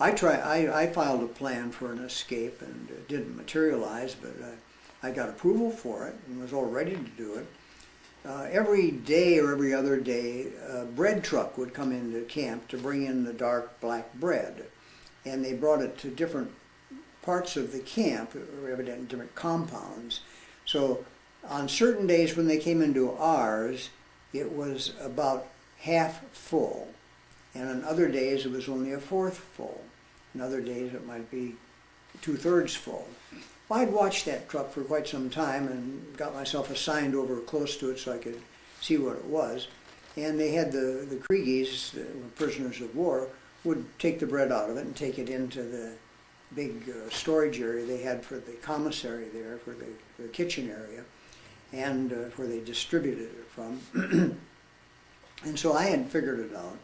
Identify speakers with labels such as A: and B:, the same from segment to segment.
A: I filed a plan for an escape, and it didn't materialize, but I got approval for it and was all ready to do it. Every day or every other day, a bread truck would come into camp to bring in the dark black bread, and they brought it to different parts of the camp, evidently different compounds. So on certain days when they came into ours, it was about half full, and on other days it was only a fourth full. On other days it might be 2/3 full. Well, I'd watched that truck for quite some time and got myself assigned over close to it so I could see what it was. And they had the Kriegies, the prisoners of war, would take the bread out of it and take it into the big storage area they had for the commissary there, for the kitchen area, and where they distributed it from. And so I had figured it out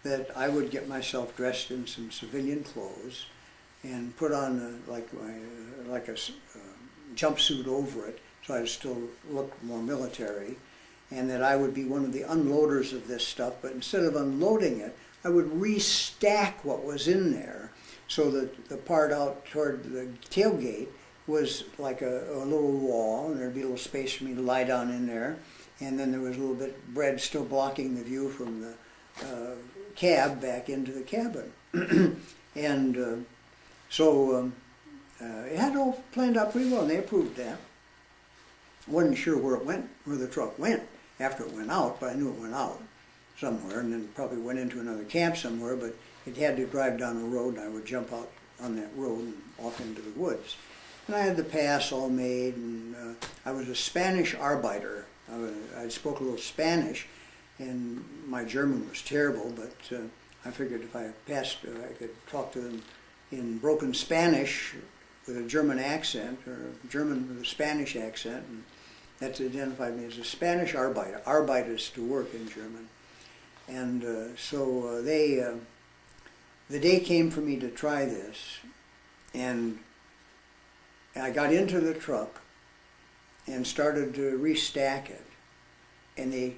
A: that I would get myself dressed in some civilian clothes and put on like a jumpsuit over it, so I'd still look more military, and that I would be one of the unloaders of this stuff, but instead of unloading it, I would restack what was in there, so that the part out toward the tailgate was like a little wall, and there'd be a little space for me to lie down in there, and then there was a little bit of bread still blocking the view from the cab back into the cabin. And so it had all planned out pretty well, and they approved that. Wasn't sure where it went, where the truck went after it went out, but I knew it went out somewhere, and then probably went into another camp somewhere, but it had to drive down a road, and I would jump out on that road and off into the woods. And I had the pass all made, and I was a Spanish arbiter. I spoke a little Spanish, and my German was terrible, but I figured if I passed, I could talk to them in broken Spanish with a German accent, or German with a Spanish accent, and that identified me as a Spanish arbiter. Arbeit is to work in German. And so the day came for me to try this, and I got into the truck and started to restack it, and they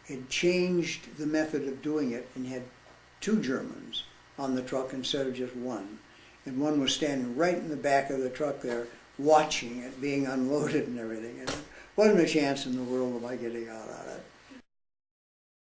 A: had changed the method of doing it and had 2 Germans on the truck instead of just one. And one was standing right in the back of the truck there watching it being unloaded and everything. And there wasn't a chance in the world of my getting out on it.